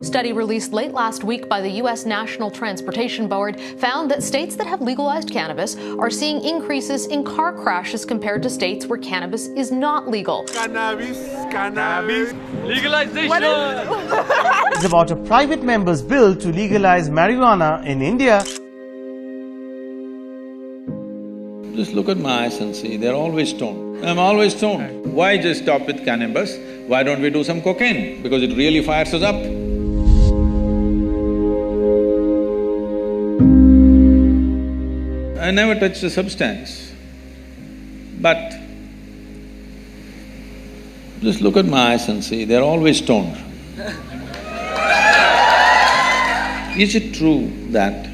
Study released late last week by the U.S. National Transportation Board found that states that have legalized cannabis are seeing increases in car crashes compared to states where cannabis is not legal. Cannabis. Legalization! It's about a private member's bill to legalize marijuana in India. Just look at my eyes and see, they're always stoned. I'm always stoned. Why just stop with cannabis? Why don't we do some cocaine? Because it really fires us up. I never touched a substance, but just look at my eyes and see, they're always stoned. Is it true that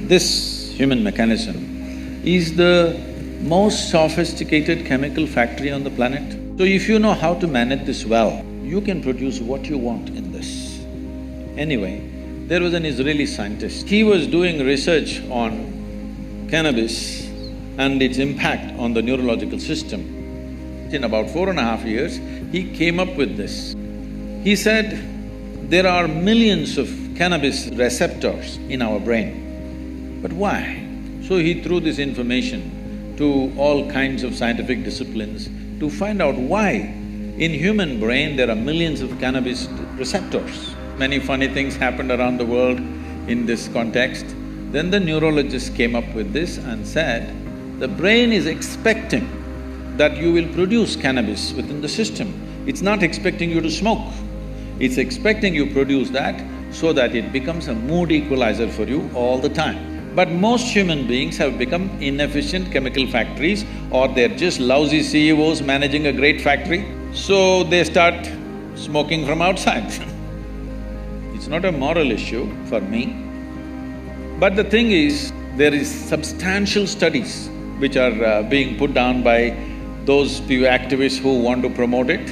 this human mechanism is the most sophisticated chemical factory on the planet? So if you know how to manage this well, you can produce what you want in this. Anyway, there was an Israeli scientist. He was doing research on cannabis and its impact on the neurological system. In about 4.5 years, he came up with this. He said, there are millions of cannabis receptors in our brain, but why? So he threw this information to all kinds of scientific disciplines to find out why in human brain there are millions of cannabis receptors. Many funny things happened around the world in this context. Then the neurologist came up with this and said, the brain is expecting that you will produce cannabis within the system. It's not expecting you to smoke. It's expecting you produce that so that it becomes a mood equalizer for you all the time. But most human beings have become inefficient chemical factories, or they're just lousy CEOs managing a great factory, so they start smoking from outside. It's not a moral issue for me. But the thing is, there is substantial studies which are being put down by those few activists who want to promote it.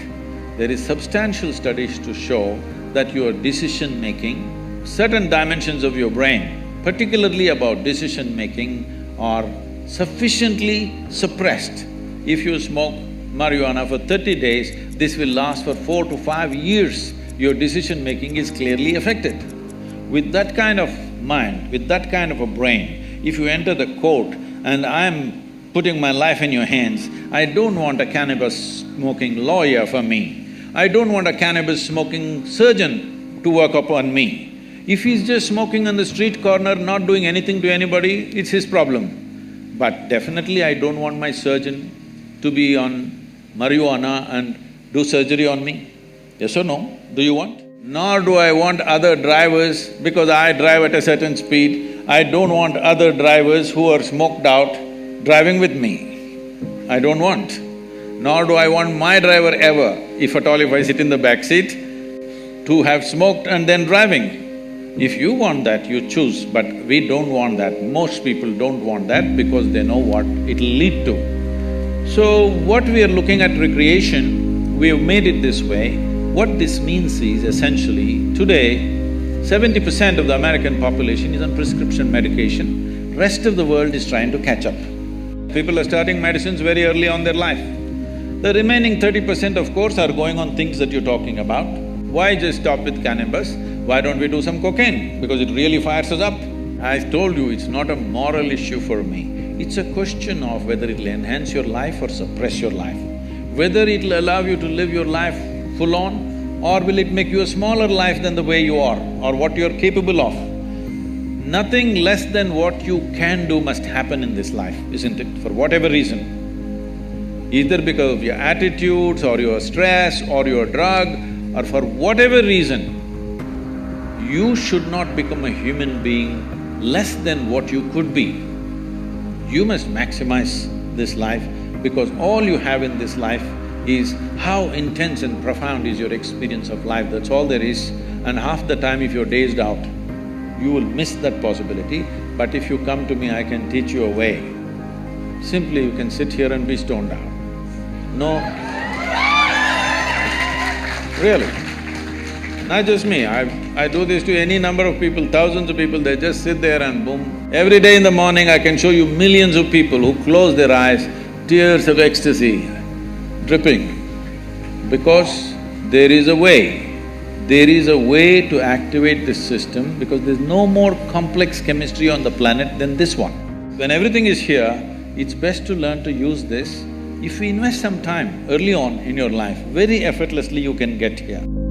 There is substantial studies to show that your decision-making, certain dimensions of your brain, particularly about decision-making, are sufficiently suppressed. If you smoke marijuana for 30 days, this will last for 4 to 5 years. Your decision-making is clearly affected. With that kind of mind, with that kind of a brain, if you enter the court and I'm putting my life in your hands, I don't want a cannabis-smoking lawyer for me. I don't want a cannabis-smoking surgeon to work upon me. If he's just smoking on the street corner, not doing anything to anybody, it's his problem. But definitely I don't want my surgeon to be on marijuana and do surgery on me. Yes or no? Do you want? Nor do I want other drivers, because I drive at a certain speed, I don't want other drivers who are smoked out driving with me. I don't want. Nor do I want my driver ever, if at all if I sit in the back seat, to have smoked and then driving. If you want that, you choose, but we don't want that. Most people don't want that because they know what it'll lead to. So, what we are looking at recreation, we have made it this way. What this means is essentially, today, 70% of the American population is on prescription medication, rest of the world is trying to catch up. People are starting medicines very early on their life. The remaining 30%, of course, are going on things that you're talking about. Why just stop with cannabis? Why don't we do some cocaine? Because it really fires us up. I told you, it's not a moral issue for me. It's a question of whether it'll enhance your life or suppress your life. Whether it'll allow you to live your life full on, or will it make you a smaller life than the way you are, or what you're capable of. Nothing less than what you can do must happen in this life, isn't it? For whatever reason. Either because of your attitudes, or your stress, or your drug, or for whatever reason, you should not become a human being less than what you could be. You must maximize this life, because all you have in this life is how intense and profound is your experience of life, that's all there is. And half the time if you're dazed out, you will miss that possibility. But if you come to me, I can teach you a way. Simply you can sit here and be stoned out. No… Really. Not just me, I do this to any number of people, thousands of people, they just sit there and boom. Every day in the morning I can show you millions of people who close their eyes, tears of ecstasy dripping, because there is a way There is a way to activate this system because there's no more complex chemistry on the planet than this one. When everything is here, it's best to learn to use this. If you invest some time early on in your life, very effortlessly you can get here.